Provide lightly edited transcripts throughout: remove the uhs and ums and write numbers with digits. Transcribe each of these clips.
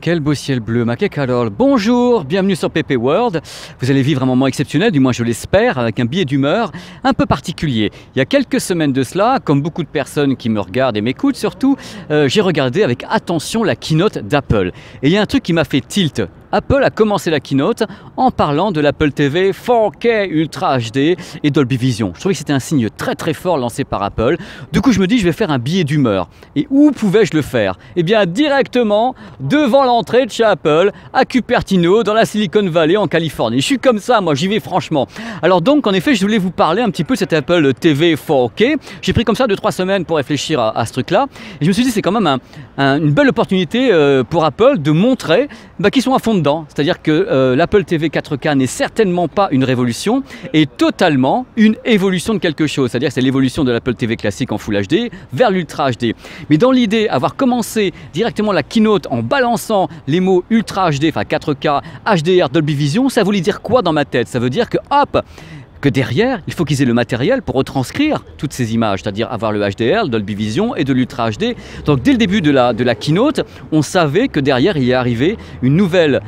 Quel beau ciel bleu, ma Carole. Bonjour, bienvenue sur PP World. Vous allez vivre un moment exceptionnel, du moins je l'espère, avec un billet d'humeur un peu particulier. Il y a quelques semaines de cela, comme beaucoup de personnes qui me regardent et m'écoutent surtout, j'ai regardé avec attention la keynote d'Apple. Et il y a un truc qui m'a fait tilt. Apple a commencé la keynote en parlant de l'Apple TV 4K Ultra HD et Dolby Vision. Je trouvais que c'était un signe très très fort lancé par Apple. Du coup je me dis je vais faire un billet d'humeur. Et où pouvais-je le faire? Eh bien directement devant l'entrée de chez Apple à Cupertino dans la Silicon Valley en Californie. Je suis comme ça, moi j'y vais franchement. Alors donc en effet je voulais vous parler un petit peu de cette Apple TV 4K. J'ai pris comme ça 2-3 semaines pour réfléchir à ce truc là. Et je me suis dit c'est quand même une belle opportunité pour Apple de montrer qu'ils sont à fond dedans. C'est-à-dire que l'Apple TV 4K n'est certainement pas une révolution et totalement une évolution de quelque chose. C'est-à-dire que c'est l'évolution de l'Apple TV classique en Full HD vers l'Ultra HD. Mais dans l'idée, avoir commencé directement la keynote en balançant les mots Ultra HD, enfin 4K, HDR, Dolby Vision, ça voulait dire quoi dans ma tête? Ça veut dire que hop, que derrière, il faut qu'ils aient le matériel pour retranscrire toutes ces images, c'est-à-dire avoir le HDR, le Dolby Vision et de l'Ultra HD. Donc dès le début de la keynote, on savait que derrière, il y arrivait une nouvelle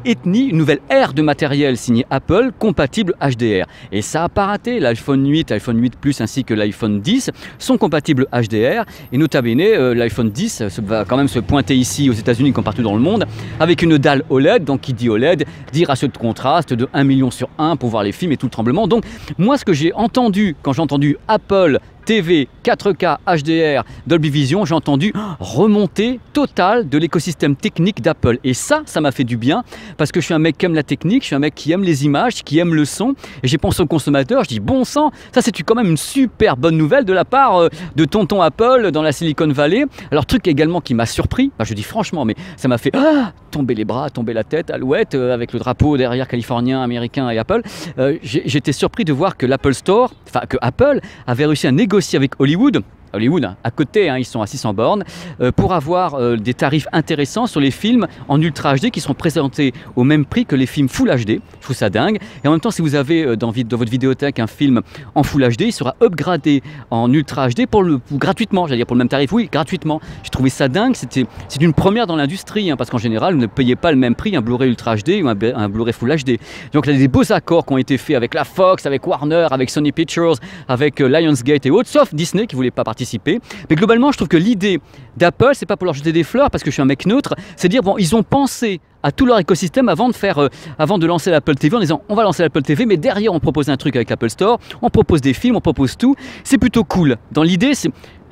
ethnie, une nouvelle ère de matériel signé Apple compatible HDR. Et ça n'a pas raté, l'iPhone 8, l'iPhone 8 Plus ainsi que l'iPhone 10 sont compatibles HDR. Et nota bene, l'iPhone 10 va quand même se pointer ici aux États-Unis comme partout dans le monde, avec une dalle OLED, donc qui dit OLED, dit ratio de contraste de 1 million sur 1 pour voir les films et tout le tremblement. Donc, moi, ce que j'ai entendu quand j'ai entendu Apple TV, 4K, HDR, Dolby Vision, j'ai entendu remontée totale de l'écosystème technique d'Apple. Et ça m'a fait du bien parce que je suis un mec qui aime la technique, je suis un mec qui aime les images, qui aime le son. Et j'ai pensé aux consommateurs, je dis bon sang, ça c'est quand même une super bonne nouvelle de la part de tonton Apple dans la Silicon Valley. Alors truc également qui m'a surpris, je dis franchement, mais ça m'a fait tomber les bras, tomber la tête, alouette, avec le drapeau derrière californien, américain et Apple. J'étais surpris de voir que l'Apple Store, enfin que Apple avait réussi à négocier avec Hollywood, à côté, ils sont à 600 bornes, pour avoir des tarifs intéressants sur les films en Ultra HD qui sont présentés au même prix que les films Full HD. Je trouve ça dingue. Et en même temps, si vous avez dans votre vidéothèque un film en Full HD, il sera upgradé en Ultra HD gratuitement, j'allais dire pour le même tarif, oui, gratuitement. J'ai trouvé ça dingue, c'est une première dans l'industrie, parce qu'en général, vous ne payez pas le même prix un Blu-ray Ultra HD ou un Blu-ray Full HD. Donc il y a des beaux accords qui ont été faits avec la Fox, avec Warner, avec Sony Pictures, avec Lionsgate et autres, sauf Disney qui ne voulait pas participer. Mais globalement, je trouve que l'idée d'Apple, c'est pas pour leur jeter des fleurs parce que je suis un mec neutre, c'est dire bon, ils ont pensé à tout leur écosystème avant de lancer l'Apple TV en disant on va lancer l'Apple TV, mais derrière on propose un truc avec l'Apple Store, on propose des films, on propose tout. C'est plutôt cool. Dans l'idée,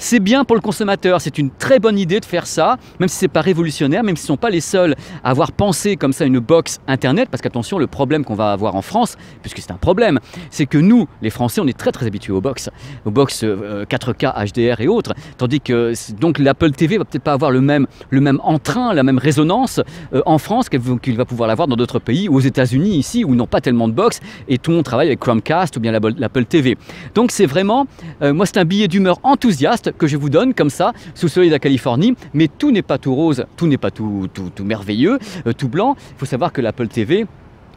c'est bien pour le consommateur, c'est une très bonne idée de faire ça, même si c'est pas révolutionnaire, même s'ils ne sont pas les seuls à avoir pensé comme ça une box internet, parce qu'attention, le problème qu'on va avoir en France, puisque c'est un problème, c'est que nous, les Français, on est très très habitués aux box 4K, HDR et autres, tandis que donc l'Apple TV va peut-être pas avoir le même entrain, la même résonance en France qu'il va pouvoir l'avoir dans d'autres pays, ou aux États-Unis ici, où ils n'ont pas tellement de box, et tout le monde travaille avec Chromecast ou bien l'Apple TV. Donc c'est vraiment, moi c'est un billet d'humeur enthousiaste que je vous donne comme ça, sous le soleil de la Californie, mais tout n'est pas tout rose, tout n'est pas tout merveilleux, tout blanc. Il faut savoir que l'Apple TV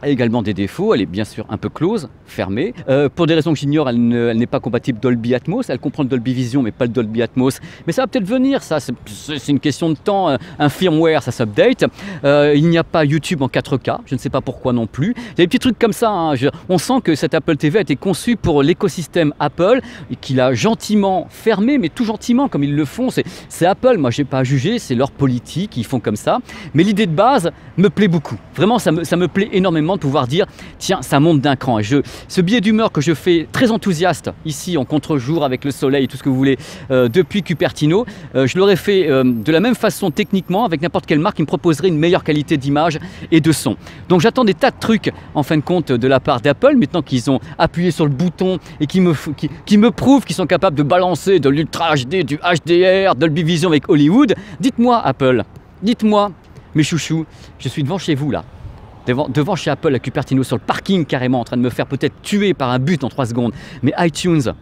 a également des défauts, elle est bien sûr un peu close, fermée. Pour des raisons que j'ignore, elle n'est pas compatible Dolby Atmos, elle comprend le Dolby Vision mais pas le Dolby Atmos. Mais ça va peut-être venir, ça, c'est une question de temps, un firmware, ça s'update. Il n'y a pas YouTube en 4K, je ne sais pas pourquoi non plus. Il y a des petits trucs comme ça, on sent que cette Apple TV a été conçue pour l'écosystème Apple et qu'il a gentiment fermé, mais tout gentiment comme ils le font. C'est Apple, moi je n'ai pas à juger, c'est leur politique, ils font comme ça. Mais l'idée de base me plaît beaucoup, vraiment ça me plaît énormément de pouvoir dire tiens ça monte d'un cran. Et ce billet d'humeur que je fais très enthousiaste ici en contre-jour avec le soleil, tout ce que vous voulez, depuis Cupertino, je l'aurais fait de la même façon techniquement avec n'importe quelle marque qui me proposerait une meilleure qualité d'image et de son. Donc j'attends des tas de trucs en fin de compte de la part d'Apple maintenant qu'ils ont appuyé sur le bouton et qui me prouvent qu'ils sont capables de balancer de l'Ultra HD, du HDR, Dolby Vision avec Hollywood. Dites-moi Apple, dites-moi mes chouchous, je suis devant chez vous là. Devant chez Apple à Cupertino sur le parking carrément en train de me faire peut-être tuer par un but en 3 secondes. Mais iTunes,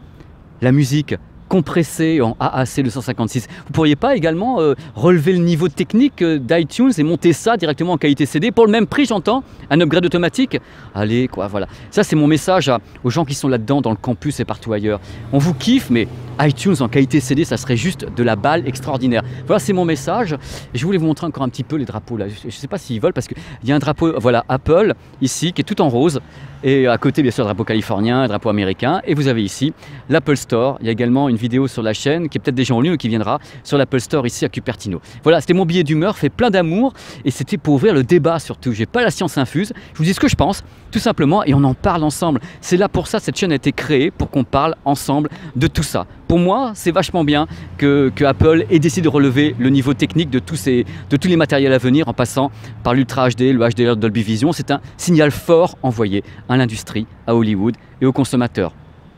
la musique, compressé en AAC 256. Vous pourriez pas également relever le niveau technique d'iTunes et monter ça directement en qualité CD pour le même prix, j'entends, un upgrade automatique? Allez, quoi, voilà. Ça, c'est mon message aux gens qui sont là-dedans, dans le campus et partout ailleurs. On vous kiffe, mais iTunes en qualité CD, ça serait juste de la balle extraordinaire. Voilà, c'est mon message. Et je voulais vous montrer encore un petit peu les drapeaux là. Je ne sais pas s'ils volent parce qu'il y a un drapeau, voilà, Apple ici qui est tout en rose. Et à côté, bien sûr, le drapeau californien, le drapeau américain. Et vous avez ici l'Apple Store. Il y a également une vidéo sur la chaîne qui est peut-être déjà en ligne ou qui viendra sur l'Apple Store ici à Cupertino. Voilà, c'était mon billet d'humeur, fait plein d'amour. Et c'était pour ouvrir le débat surtout. J'ai pas la science infuse. Je vous dis ce que je pense, tout simplement, et on en parle ensemble. C'est là pour ça, cette chaîne a été créée, pour qu'on parle ensemble de tout ça. Pour moi, c'est vachement bien que Apple ait décidé de relever le niveau technique de tous les matériels à venir en passant par l'Ultra HD, le HDR Dolby Vision. C'est un signal fort envoyé à l'industrie, à Hollywood et aux consommateurs.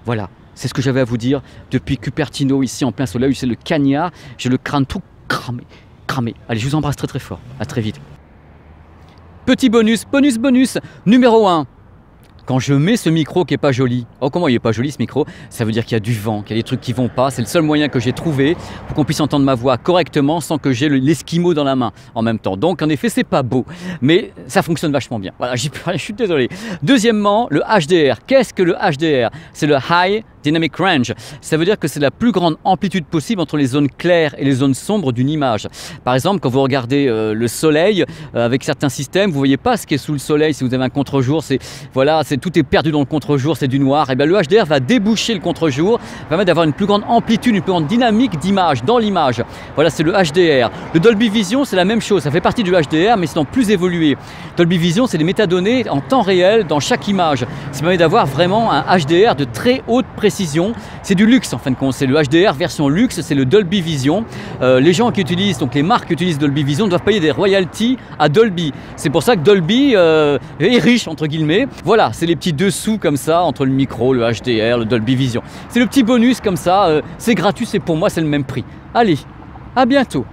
Voilà, c'est ce que j'avais à vous dire depuis Cupertino, ici en plein soleil. C'est le cagnard, j'ai le crâne tout cramé. Allez, je vous embrasse très très fort, à très vite. Petit bonus, numéro 1. Quand je mets ce micro qui est pas joli, oh comment il est pas joli ce micro, ça veut dire qu'il y a du vent, qu'il y a des trucs qui vont pas, c'est le seul moyen que j'ai trouvé pour qu'on puisse entendre ma voix correctement sans que j'ai l'esquimau dans la main en même temps. Donc en effet c'est pas beau, mais ça fonctionne vachement bien. Voilà, je suis désolé. Deuxièmement, le HDR. Qu'est-ce que le HDR? C'est le High Dynamic Range. Ça veut dire que c'est la plus grande amplitude possible entre les zones claires et les zones sombres d'une image. Par exemple, quand vous regardez le soleil avec certains systèmes, vous voyez pas ce qui est sous le soleil. Si vous avez un contre-jour, tout est perdu dans le contre-jour, c'est du noir. Et bien le HDR va déboucher le contre-jour, va permettre d'avoir une plus grande amplitude, une plus grande dynamique d'image dans l'image. Voilà, c'est le HDR. Le Dolby Vision, c'est la même chose. Ça fait partie du HDR, mais c'est en plus évolué. Dolby Vision, c'est des métadonnées en temps réel dans chaque image. Ça permet d'avoir vraiment un HDR de très haute précision. C'est du luxe en fin de compte, c'est le HDR version luxe, c'est le Dolby Vision. Les gens qui utilisent, donc les marques qui utilisent Dolby Vision doivent payer des royalties à Dolby. C'est pour ça que Dolby est riche entre guillemets. Voilà, c'est les petits dessous comme ça entre le micro, le HDR, le Dolby Vision. C'est le petit bonus comme ça, c'est gratuit, c'est pour moi, c'est le même prix. Allez, à bientôt.